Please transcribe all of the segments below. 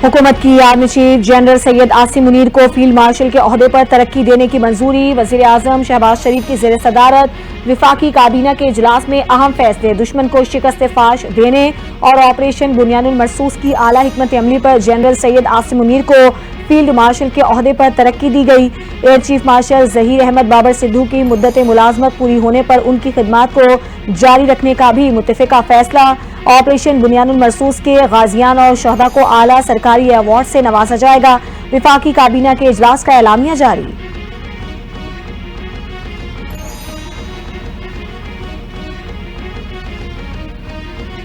हुकूमत की army chief general Syed Asim Munir को फील्ड मार्शल के ओहदे पर तरक्की देने की मंजूरी। वजीर आजम शहबाज शरीफ की ज़ेर सदारत विफाकी काबीना के इजलास में अहम फैसले। दुश्मन को शिकस्त फाश देने और ऑपरेशन बुनियानुल मरसूस की आला हिकमत अमली पर जनरल सैयद आसिम मुनीर को फील्ड मार्शल के ओहदे पर तरक्की दी गई। Air chief marshal Zaheer Ahmad Babar Sidhu की मुद्दत मुलाजमत पूरी होने पर उनकी खिदमात को जारी रखने का भी मुत्तफिका फैसला। ऑपरेशन बुनियानुल मरसूस के गाजियान और शहदा को आला सरकारी अवार्ड से नवाजा जाएगा। विफाकी काबीना के इजलास का एलामिया जारी।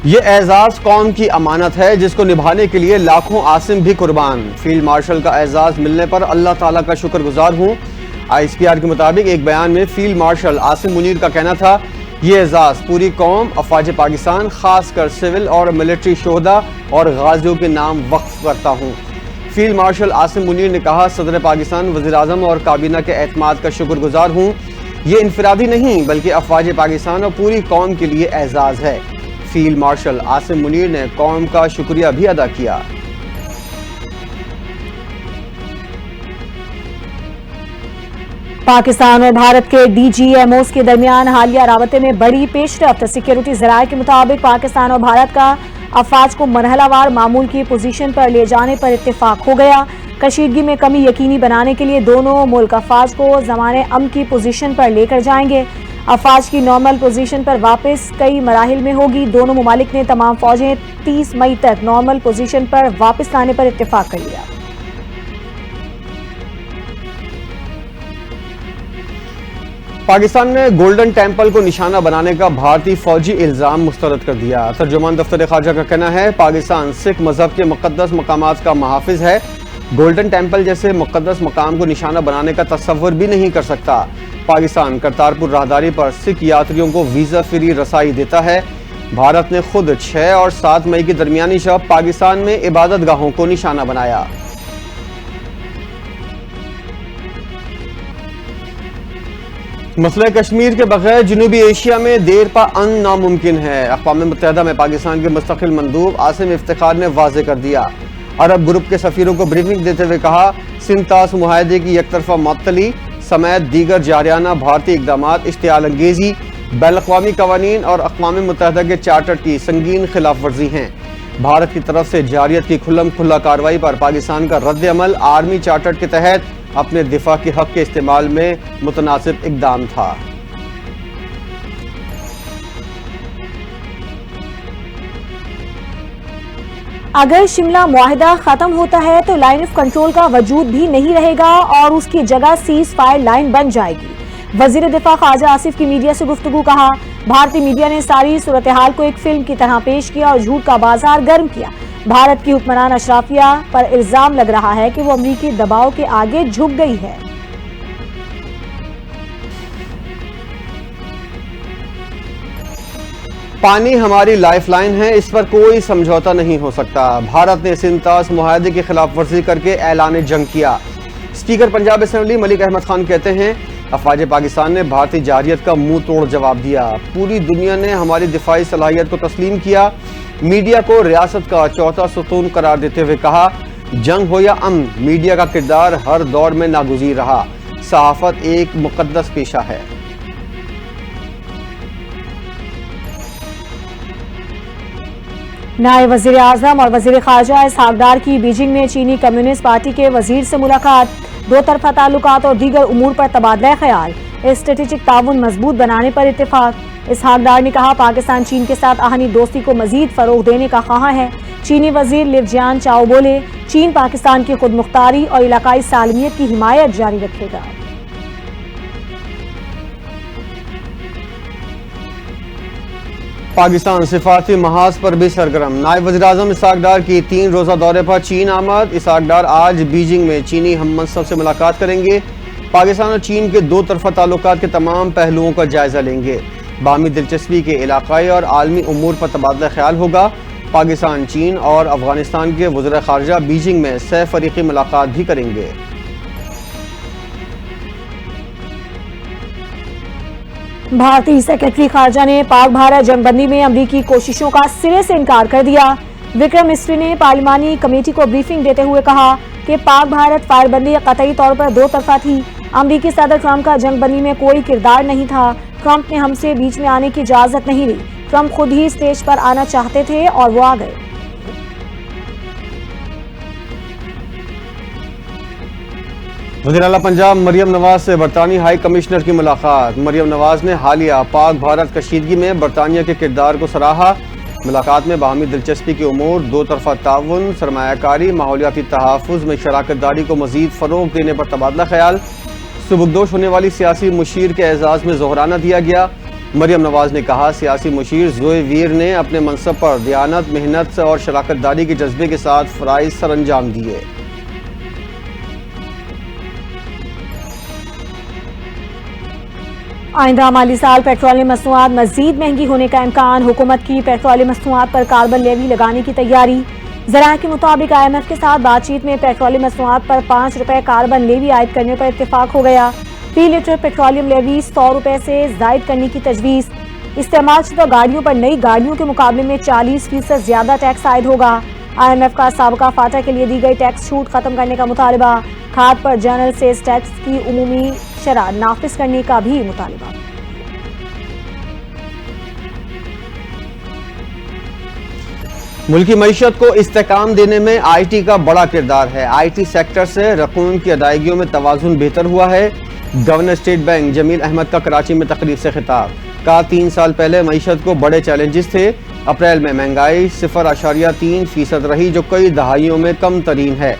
ये एजाज कौम की अमानत है जिसको निभाने के लिए लाखों आसिम भी कुर्बान। फील्ड मार्शल का एजाज मिलने पर अल्लाह ताला का शुक्रगुजार हूँ। ISPR के मुताबिक एक बयान में फील्ड मार्शल आसिम मुनीर का कहना था, ये एजाज पूरी कौम अफवाज पाकिस्तान खासकर सिविल और मिलिट्री शोहदा और गाजियों के नाम वक्फ करता हूँ। फील्ड मार्शल आसिम मुनीर ने कहा, सदर पाकिस्तान, वज़ीर आज़म और काबीना के एतमाद का शुक्रगुजार हूँ। ये इनफरादी नहीं बल्कि अफवाज पाकिस्तान और पूरी कौम के लिए एजाज है। फील्ड मार्शल आसिम मुनीर ने कौम का शुक्रिया भी अदा किया। पाकिस्तान और भारत के DGMOs के दरमियान हालिया राबते में बड़ी पेशरफ्त। सिक्योरिटी ज़राए के मुताबिक पाकिस्तान और भारत का अफवाज को मरहलावार मामूल की पोजीशन पर ले जाने पर इत्तेफाक हो गया। कशीदगी में कमी यकीनी बनाने के लिए दोनों मुल्क अफवाज को ज़माने अम की पोजीशन पर लेकर जाएंगे। अफवाज की नॉर्मल पोजीशन पर वापस कई मराहिल में होगी। दोनों ममालिक ने तमाम फौजें 30 मई तक नॉर्मल पोजीशन पर वापस लाने पर इत्तेफाक कर लिया। पाकिस्तान ने गोल्डन टेम्पल को निशाना बनाने का भारतीय फौजी इल्जाम मुस्तरद कर दिया। तर्जुमान दफ्तर खारजा का कहना है, पाकिस्तान सिख मजहब के मुकद्दस मकामात का मुहाफिज है। गोल्डन टेम्पल जैसे मुकद्दस मकाम को निशाना बनाने का तस्वर भी नहीं कर सकता। पाकिस्तान करतारपुर राहदारी पर सिख यात्रियों को वीजा फ्री रसाई देता है। भारत ने खुद 6 और 7 मई की दरमियानी शब पाकिस्तान में इबादत गाहों को निशाना बनाया। मसला कश्मीर के बगैर जनूबी एशिया में देर पा अन नामुमकिन है। अक़वाम मुत्तहिदा में पाकिस्तान के मुस्तकिल मंदूब आसिम इफ्तिखार ने वाज़े कर दिया। अरब ग्रुप के सफ़ीरों को ब्रीफिंग देते हुए कहा, सिंध-तास मुआहदे की यकतरफा मअतली समेत दीगर जारियाना भारतीय इक़दामात इश्तियाल अंगेज़ी, बैनुल-अक़वामी क़वानीन और अक़वाम मुत्तहिदा के चार्टर की संगीन खिलाफ वर्जी हैं। भारत की तरफ से जारियत की खुल्लम खुल्ला कार्रवाई पर पाकिस्तान का रद्द अमल आर्मी चार्टर के तहत अपने दिफा के हक के इस्तेमाल में मुतनासिब इक़दाम था। अगर शिमला मुआहिदा खत्म होता है तो लाइन ऑफ कंट्रोल का वजूद भी नहीं रहेगा और उसकी जगह सीज फायर लाइन बन जाएगी। वजीर दिफा ख्वाजा आसिफ की मीडिया से गुफ्तगू। कहा, भारतीय मीडिया ने सारी सूरत हाल को एक फिल्म की तरह पेश किया और झूठ का बाजार गर्म किया। भारत की हुक्मरान अशराफिया पर इल्जाम लग रहा है कि वो अमरीकी दबाव के आगे झुक गई है। पानी हमारी लाइफलाइन है, इस पर कोई समझौता नहीं हो सकता। भारत ने सिंध-तास मुआहदे की खिलाफ वर्जी करके ऐलान जंग किया। स्पीकर पंजाब असेंबली मलिक अहमद खान कहते हैं, अफवाज पाकिस्तान ने भारतीय जारियत का मुंह तोड़ जवाब दिया। पूरी दुनिया ने हमारी दिफाई सलाहियत को तस्लीम किया। मीडिया को रियासत का चौथा सुतून करार देते हुए कहा, जंग हो या अमन, मीडिया का किरदार हर दौर में नागुज़ीर रहा। सहाफत एक मुकद्दस पेशा है। नायब वज़ीर आज़म और वज़ीर ख़ारजा इसहाक़ डार की बीजिंग में चीनी कम्युनिस्ट पार्टी के वज़ीर से मुलाकात। दो तरफ़ा ताल्लुकात और दीगर उमूर पर तबादला ख्याल। स्ट्रेटेजिक ताउन मजबूत बनाने पर इत्तेफाक। इसहाक़ डार ने कहा, पाकिस्तान चीन के साथ आहनी दोस्ती को मजीद फ़रोग़ देने का ख्वाह है। चीनी वज़ीर लिव जियान चाओ बोले, चीन पाकिस्तान की खुद मुख्तारी और इलाकाई सालमियत की हिमायत जारी रखेगा। पाकिस्तान सिफारती महाज पर भी सरगर्म। नायब वज़ीर आज़म इसहाक़ डार की 3 रोज़ा दौरे पर चीन आमद। इसहाक़ डार आज बीजिंग में चीनी हम मनसब से मुलाकात करेंगे। पाकिस्तान और चीन के दो तरफ़ा ताल्लुकात के तमाम पहलुओं का जायज़ा लेंगे। बाहमी दिलचस्पी के इलाकाई और आलमी उमूर पर तबादला ख्याल होगा। पाकिस्तान, चीन और अफगानिस्तान के वज़ीर ख़ारजा बीजिंग में सह फ़रीक़ी मुलाकात भी करेंगे। भारतीय सेक्रेटरी खारजा ने पाक भारत जंगबंदी में अमरीकी कोशिशों का सिरे से इनकार कर दिया। विक्रम मिस्त्री ने पार्लिमानी कमेटी को ब्रीफिंग देते हुए कहा कि पाक भारत फायरबंदी कतई तौर पर दो तरफा थी। अमरीकी सदर ट्रंप का जंगबंदी में कोई किरदार नहीं था। ट्रंप ने हमसे बीच में आने की इजाजत नहीं ली। ट्रंप खुद ही स्टेज पर आना चाहते थे और वो आ गए। वज़ीर आला पंजाब मरियम नवाज से बरतानी हाई कमिश्नर की मुलाकात। मरियम नवाज ने हालिया पाक भारत कशीदगी में बरतानिया के किरदार को सराहा। मुलाकात में बाहमी दिलचस्पी के उमूर, दो तरफा ताउन, सरमायाकारी, माहौलियाती तहफ़्फ़ुज़ में शराकत दारी को मज़ीद फ़रोग़ देने पर तबादला ख्याल। सुबुकदोश होने वाली सियासी मुशीर के एजाज़ में ज़ोहराना दिया गया। मरियम नवाज ने कहा, सियासी मुशीर ज़ोए वीर ने अपने मनसब पर दियानत, मेहनत और शराकत दारी के जज्बे के साथ फ़राइज़ सर अंजाम दिए। आइंदा माली साल पेट्रोलियम मसनूआत मजीद महंगी होने का इम्कान। हुकूमत की पेट्रोलियम मसनूआत पर कार्बन लेवी लगाने की तैयारी। ज़राए के मुताबिक IMF के साथ बातचीत में पेट्रोलियम मसनूआत पर 5 रुपए कार्बन लेवी आयद करने पर इत्तेफाक हो गया। फी लीटर पेट्रोलियम लेवी 100 रुपए से जायद करने की तजवीज़। इस्तेमाल शुदा गाड़ियों पर नई गाड़ियों के मुकाबले में 40% ज्यादा टैक्स आयद होगा। IMF का साबका फाटा के लिए दी गई टैक्स छूट खत्म करने का मुतालबा। खाद पर जनरल सेस टैक्स की उमूमी शरह नाफिज करने का भी मुतालबा। मुल्की मईशत को इस्तेकाम देने में IT का बड़ा किरदार है। IT सेक्टर से रकूम की अदायगियों में तवाज़ुन बेहतर हुआ है। Governor State Bank Jameel Ahmad का कराची में तकरीब से खिताब। कहा, 3 साल पहले मईशत को बड़े चैलेंजेस थे। अप्रैल में महंगाई 0.3% रही, जो कई दहाइयों में कम तरीन है।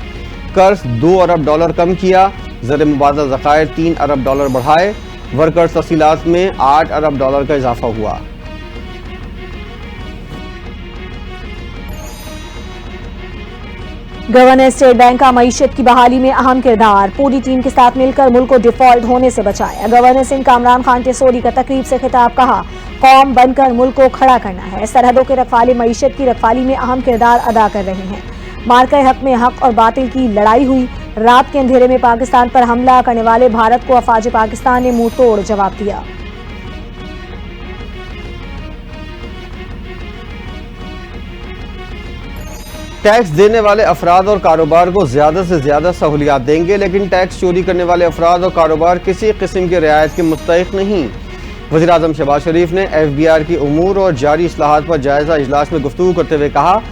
कर्ज $2 अरब कम किया। ज़र मुबादला ज़खायर $3 अरब बढ़ाए। वर्कर्स तहसीलात में $8 अरब का इजाफा हुआ। गवर्नर स्टेट बैंक का मईशत की बहाली में अहम किरदार। पूरी टीम के साथ मिलकर मुल्क को डिफॉल्ट होने से बचाया। गवर्नर सिंह कामरान खान टेसोरी का तकरीब से खिताब। कहा, कौम बनकर मुल्क को खड़ा करना है। सरहदों के रखवाले मईशत की रखवाली में अहम किरदार अदा कर रहे हैं। मार्के हक में हक और बातिल की लड़ाई हुई। रात के अंधेरे में पाकिस्तान पर हमला करने वाले भारत को अफवाज पाकिस्तान ने मुंह तोड़ जवाब दिया। टैक्स देने वाले अफराद और कारोबार को ज़्यादा से ज़्यादा सहूलियात देंगे, लेकिन टैक्स चोरी करने वाले अफराद और कारोबार किसी किस्म की रियायत के मुस्तहिक नहीं। वज़ीर आज़म शहबाज शरीफ ने FBR की उमूर और जारी इस्लाहात पर जायज़ा इजलास में गुफ्तगू करते हुए कहा,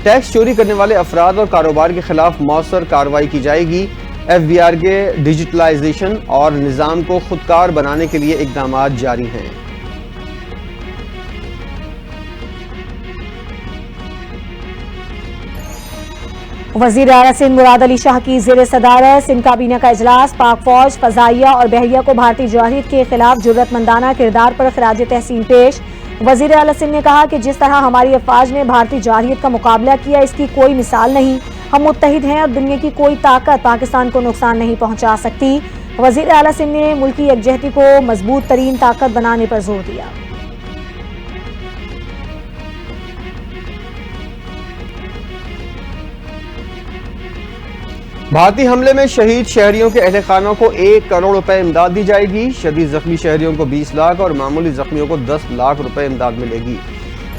टैक्स चोरी करने वाले अफराद और कारोबार के खिलाफ मौसर कार्रवाई की जाएगी। FBR के डिजिटलाइजेशन और निज़ाम को खुदकार बनाने के लिए इक़दामात जारी हैं। वज़ीर आला सिंध मुराद अली शाह की ज़ेर सदारत सिंध काबीना का इजलास। पाक फौज, फजाइया और बहरिया को भारतीय जवाहिरियत के खिलाफ जुर्रतमंदाना किरदार पर खिराज तहसीन पेश। वज़ीर आला सिंध ने कहा कि जिस तरह हमारी अफवाज ने भारतीय जवाहिरियत का मुकाबला किया, इसकी कोई मिसाल नहीं। हम मुत्तहिद हैं और दुनिया की कोई ताकत पाकिस्तान को नुकसान नहीं पहुंचा सकती। वज़ीर आला सिंध ने मुल्की यकजहती को मजबूत तरीन ताकत बनाने पर जोर दिया। भारतीय हमले में शहीद शहरियों के अहले खानों को 1 करोड़ रुपए इमदाद दी जाएगी। शदीद जख्मी शहरियों को 20 लाख और मामूली जख्मियों को 10 लाख रुपए इमदाद मिलेगी।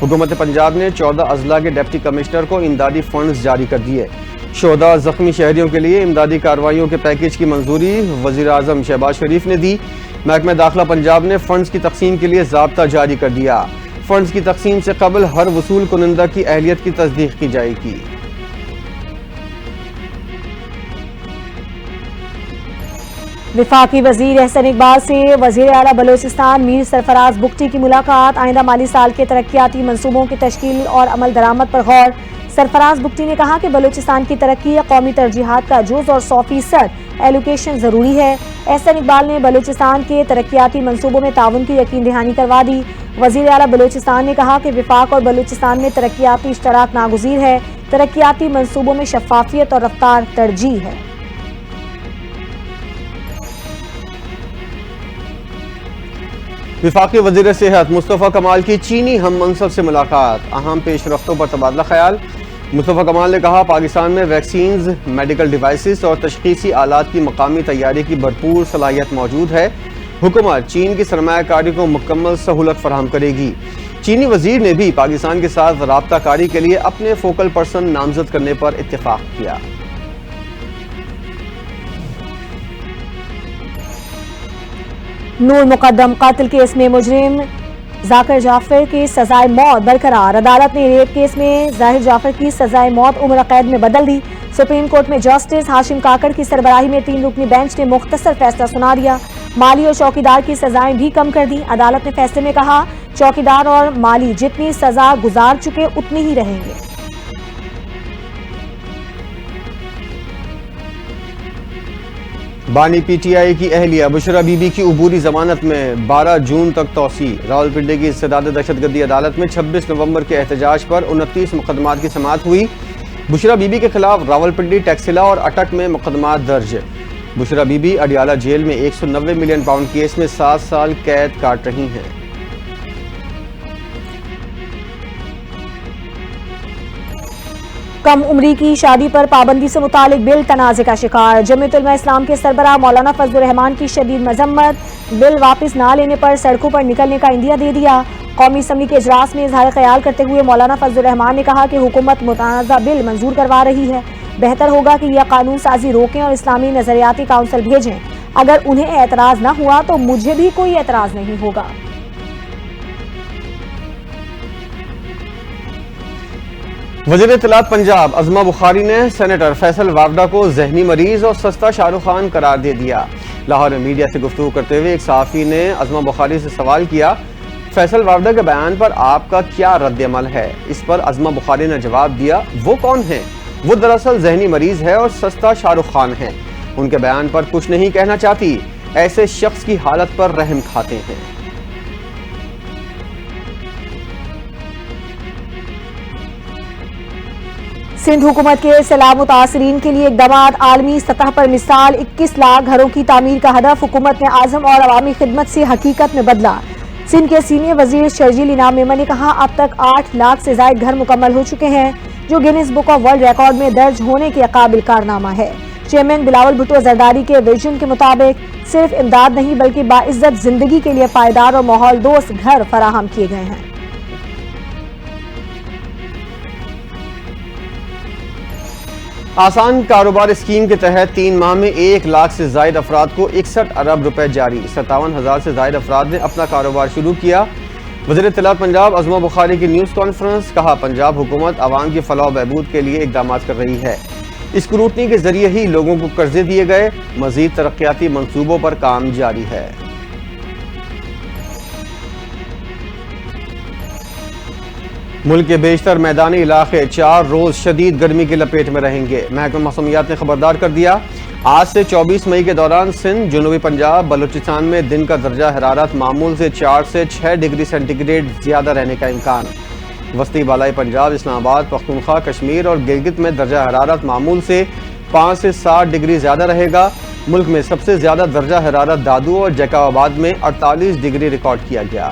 हुकूमत पंजाब ने 14 अजला के डिप्टी कमिश्नर को इमदादी फंड्स जारी कर दिए। शोधा जख्मी शहरियों के लिए इमदादी कार्रवाइयों के पैकेज की मंजूरी वज़ीर आज़म शहबाज शरीफ ने दी। महकमा दाखिला पंजाब ने फंड्स की तकसीम के लिए ज़ाब्ता जारी कर दिया। फंड्स की तकसीम से कबल हर वसूल कुनंदा की अहलियत की तस्दीक की जाएगी। विफाकी वजीर एहसन इकबाल से वजीर आला बलोचिस्तान मीर सरफराज बुगटी की मुलाकात। आइंदा माली साल के तरक्याती मंसूबों की तश्कील और अमल दरामद पर गौर। सरफराज बुगटी ने कहा कि बलोचिस्तान की तरक्की कौमी तरजीहात का जुज़ और 100% एलोकेशन जरूरी है। एहसन इकबाल ने बलोचिस्तान के तरक्याती मंसूबों में ताउन की यकीन दहानी करवा दी। वजीर आला बलोचिस्तान ने कहा कि विफाक और बलोचिस्तान में तरक्याती इश्तराक नागुज़ीर है। तरक्याती मंसूबों में शफाफियत और रफ्तार तरजीह है। विफाकी वज़ीर सेहत मुस्तफ़ा कमाल की चीनी हम मनसब से मुलाकात। अहम पेशरफ्तों पर तबादला ख्याल। मुस्तफ़ा कमाल ने कहा, पाकिस्तान में वैक्सीन्स, मेडिकल डिवाइसेस और तशख़ीसी आलात की मकामी तैयारी की भरपूर सलाहियत मौजूद है। हुकूमत चीन की सरमायाकारी को मुकम्मल सहूलत फराहम करेगी। چینی وزیر نے بھی پاکستان کے ساتھ رابطہ کاری کے لیے اپنے فوکل پرسن نامزد کرنے پر اتفاق کیا۔ نور مقدم قتل کیس میں مجرم ذاکر جعفر کی سزائے موت برقرار، عدالت نے ریپ کیس میں ظاہر جعفر کی سزائے موت عمر قید میں بدل دی۔ سپریم کورٹ میں جسٹس ہاشم کاکڑ کی سربراہی میں 3 رکنی بینچ نے مختصر فیصلہ سنا دیا، مالی اور چوکیدار کی سزائیں بھی کم کر دی۔ عدالت نے فیصلے میں کہا چوکیدار اور مالی جتنی سزا گزار چکے اتنی ہی رہیں گے۔ بانی پی ٹی آئی کی اہلیہ بشرا بی بی کی عبوری ضمانت میں 12 جون تک توسیع۔ راولپنڈی کی استداد دہشت گردی عدالت میں 26 نومبر کے احتجاج پر 29 مقدمات کی سماعت ہوئی۔ بشرا بی بی کے خلاف راولپنڈی، ٹیکسلا اور اٹک میں مقدمات درج۔ بشرا بی بی اڈیالہ جیل میں 190 ملین پاؤنڈ کیس میں 7 سال قید کاٹ رہی ہیں۔ کم عمری کی شادی پر پابندی سے متعلق بل تنازع کا شکار، جمعیت علماء اسلام کے سربراہ مولانا فضل الرحمان کی شدید مذمت، بل واپس نہ لینے پر سڑکوں پر نکلنے کا عندیہ دے دیا۔ قومی اسمبلی کے اجلاس میں اظہار خیال کرتے ہوئے مولانا فضل الرحمان نے کہا کہ حکومت متنازع بل منظور کروا رہی ہے، بہتر ہوگا کہ یہ قانون سازی روکیں اور اسلامی نظریاتی کونسل بھیجیں، اگر انہیں اعتراض نہ ہوا تو مجھے بھی کوئی اعتراض نہیں ہوگا۔ وزیر اطلاعات پنجاب عظمہ بخاری نے سینیٹر فیصل وافدہ کو ذہنی مریض اور سستا شاہ رخ خان قرار دے دیا۔ لاہور میں میڈیا سے گفتگو کرتے ہوئے ایک صحافی نے عظمہ بخاری سے سوال کیا، فیصل وافدہ کے بیان پر آپ کا کیا رد عمل ہے؟ اس پر عظمہ بخاری نے جواب دیا، وہ کون ہیں؟ وہ دراصل ذہنی مریض ہے اور سستا شاہ رخ خان ہیں، ان کے بیان پر کچھ نہیں کہنا چاہتی، ایسے شخص کی حالت پر رحم کھاتے ہیں۔ سندھ حکومت کے سیلاب متاثرین کے لیے اقدامات، عالمی سطح پر مثال، 21 لاکھ گھروں کی تعمیر کا ہدف حکومت نے عزم اور عوامی خدمت سے حقیقت میں بدلا۔ سندھ کے سینئر وزیر شرجیل انعام میمن نے کہا اب تک 8 لاکھ سے زائد گھر مکمل ہو چکے ہیں، جو grains book of world record میں درج ہونے کے قابل کارنامہ ہے۔ چیئرمین بلاول بھٹو زرداری کے ویژن کے مطابق صرف امداد نہیں بلکہ باعزت زندگی کے لیے پائیدار اور ماحول دوست گھر فراہم کیے گئے ہیں۔ آسان کاروبار اسکیم کے تحت 3 ماہ میں 1 لاکھ سے زائد افراد کو 61 ارب روپے جاری، 57,000 سے زائد افراد نے اپنا کاروبار شروع کیا۔ وزیر اطلاعات پنجاب عظمہ بخاری کی نیوز کانفرنس، کہا پنجاب حکومت عوام کی فلاح و بہبود کے لیے اقدامات کر رہی ہے، اسکروٹنی کے ذریعے ہی لوگوں کو قرضے دیے گئے، مزید ترقیاتی منصوبوں پر کام جاری ہے۔ ملک کے بیشتر میدانی علاقے 4 روز شدید گرمی کی لپیٹ میں رہیں گے، محکمہ موسمیات نے خبردار کر دیا۔ آج سے 24 مئی کے دوران سندھ، جنوبی پنجاب، بلوچستان میں دن کا درجہ حرارت معمول سے 4 سے 6 ڈگری سینٹی گریڈ زیادہ رہنے کا امکان۔ وسطی بالائی پنجاب، اسلام آباد، پختونخوا، کشمیر اور گلگت میں درجہ حرارت معمول سے 5 سے 7 ڈگری زیادہ رہے گا۔ ملک میں سب سے زیادہ درجہ حرارت دادو اور جیکاب آباد میں 48 ڈگری ریکارڈ کیا گیا۔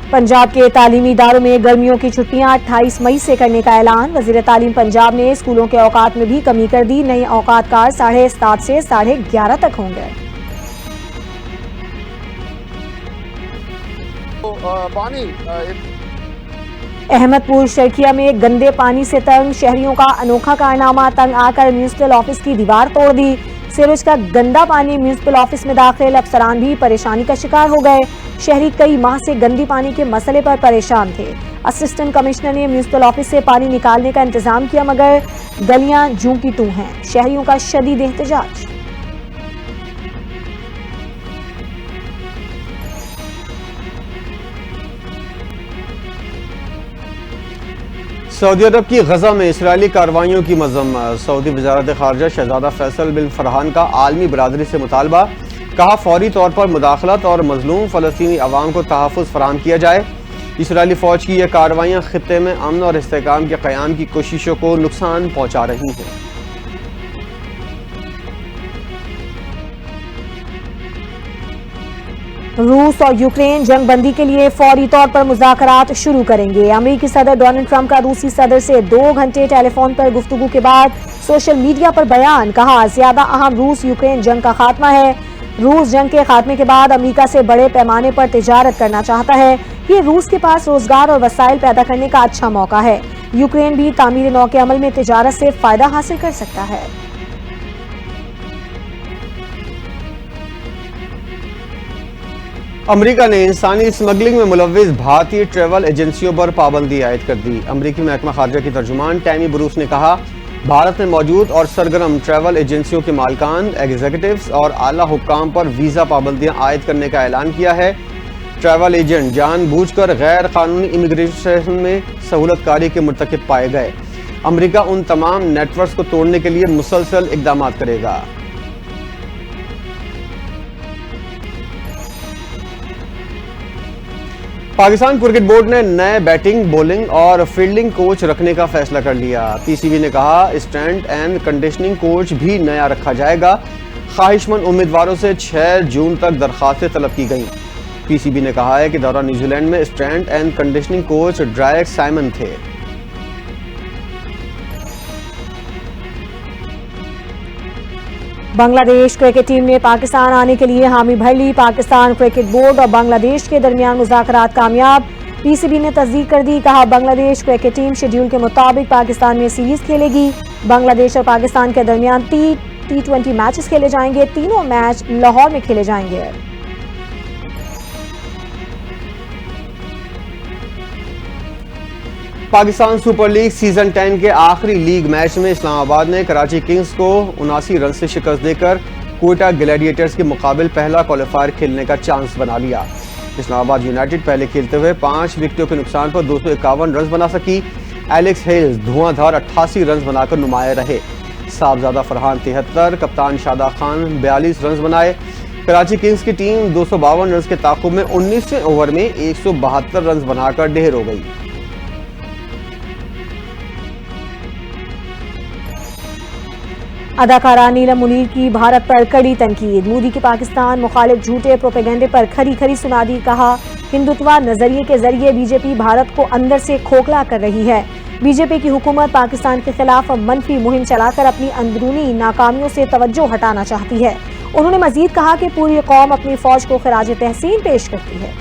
پنجاب کے تعلیمی اداروں میں گرمیوں کی چھٹیاں 28 مئی سے کرنے کا اعلان، وزیر تعلیم پنجاب نے اسکولوں کے اوقات میں بھی کمی کر دی، نئے اوقات کار 7:30 سے 11:30 تک ہوں گے۔ احمد پور شرکیہ میں گندے پانی سے تنگ شہریوں کا انوکھا کارنامہ، تنگ آ کر میونسپل آفس کی دیوار توڑ دی، سیوریج کا گندا پانی میونسپل آفس میں داخل، افسران بھی پریشانی کا شکار ہو گئے، شہری کئی ماہ سے گندی پانی کے مسئلے پر پریشان تھے۔ اسسٹنٹ کمشنر نے میونسپل آفس سے پانی نکالنے کا انتظام کیا مگر گلیاں جوں کی توں ہیں، شہریوں کا شدید احتجاج۔ سعودی عرب کی غزہ میں اسرائیلی کارروائیوں کی مذمت، سعودی وزارت خارجہ شہزادہ فیصل بن فرحان کا عالمی برادری سے مطالبہ، کہا فوری طور پر مداخلت اور مظلوم فلسطینی عوام کو تحفظ فراہم کیا جائے۔ اسرائیلی فوج کی یہ کارروائیاں خطے میں امن اور استحکام کے قیام کی کوششوں کو نقصان پہنچا رہی ہیں۔ روس اور یوکرین جنگ بندی کے لیے فوری طور پر مذاکرات شروع کریں گے۔ امریکی صدر ڈونلڈ ٹرمپ کا روسی صدر سے 2 گھنٹے ٹیلی فون پر گفتگو کے بعد سوشل میڈیا پر بیان، کہا زیادہ اہم روس یوکرین جنگ کا خاتمہ ہے۔ روس جنگ کے خاتمے کے بعد امریکہ سے بڑے پیمانے پر تجارت کرنا چاہتا ہے۔ یہ روس کے پاس روزگار اور وسائل پیدا کرنے کا اچھا موقع ہے۔ یوکرین بھی تعمیر نو کے عمل میں تجارت سے فائدہ حاصل کر سکتا ہے۔ امریکہ نے انسانی اسمگلنگ میں ملوث بھارتی ٹریول ایجنسیوں پر پابندی عائد کر دی۔ امریکی محکمہ خارجہ کی ترجمان ٹیمی بروس نے کہا، بھارت میں موجود اور سرگرم ٹریول ایجنسیوں کے مالکان، ایگزیکٹوز اور اعلیٰ حکام پر ویزا پابندیاں عائد کرنے کا اعلان کیا ہے۔ ٹریول ایجنٹ جان بوجھ کر غیر قانونی امیگریشن میں سہولت کاری کے مرتکب پائے گئے۔ امریکہ ان تمام نیٹ ورکس کو توڑنے کے لیے مسلسل اقدامات کرے گا۔ پاکستان کرکٹ بورڈ نے نئے بیٹنگ، بولنگ اور فیلڈنگ کوچ رکھنے کا فیصلہ کر لیا۔ پی سی بی نے کہا، اسٹرینتھ اینڈ کنڈیشننگ کوچ بھی نیا رکھا جائے گا۔ خواہش مند امیدواروں سے 6 جون تک درخواستیں طلب کی گئیں۔ پی سی بی نے کہا ہے کہ دورہ نیوزی لینڈ میں اسٹرینتھ اینڈ کنڈیشننگ کوچ ڈرائیک سائمن تھے۔ بنگلہ دیش کرکٹ ٹیم نے پاکستان آنے کے لیے حامی بھر لی۔ پاکستان کرکٹ بورڈ اور بنگلہ دیش کے درمیان مذاکرات کامیاب۔ پی سی بی نے تصدیق کر دی، کہا بنگلہ دیش کرکٹ ٹیم شیڈول کے مطابق پاکستان میں سیریز کھیلے گی۔ بنگلہ دیش اور پاکستان کے درمیان T20 میچز کھیلے جائیں گے۔ تینوں میچ لاہور میں کھیلے جائیں گے۔ پاکستان سپر لیگ سیزن 10 کے آخری لیگ میچ میں اسلام آباد نے کراچی کنگز کو 79 رن سے شکست دے کر کوئٹہ گلیڈیٹرز کے مقابل پہلا کوالیفائر کھیلنے کا چانس بنا لیا۔ اسلام آباد یونائٹڈ پہلے کھیلتے ہوئے 5 وکٹوں کے نقصان پر 251 رنز بنا سکی۔ ایلیکس ہیلز دھواں دھار 88 رنز بنا کر نمایاں رہے۔ صاحبزادہ فرحان 73، کپتان شاداب خان 42 رنز بنائے۔ کراچی کنگز کی ٹیم 252 رنز کے تعاقب میں 19ویں اوور میں 172 رنز بنا کر ڈھیر ہو گئی۔ اداکارہ نیلم منیر کی بھارت پر کڑی تنقید۔ مودی کے پاکستان مخالف جھوٹے پروپیگنڈے پر کھری کھری سنا دی، کہا ہندوتوا نظریے کے ذریعے بی جے پی بھارت کو اندر سے کھوکھلا کر رہی ہے۔ بی جے پی کی حکومت پاکستان کے خلاف منفی مہم چلا کر اپنی اندرونی ناکامیوں سے توجہ ہٹانا چاہتی ہے۔ انہوں نے مزید کہا کہ پوری قوم اپنی فوج کو خراج تحسین پیش کرتی ہے۔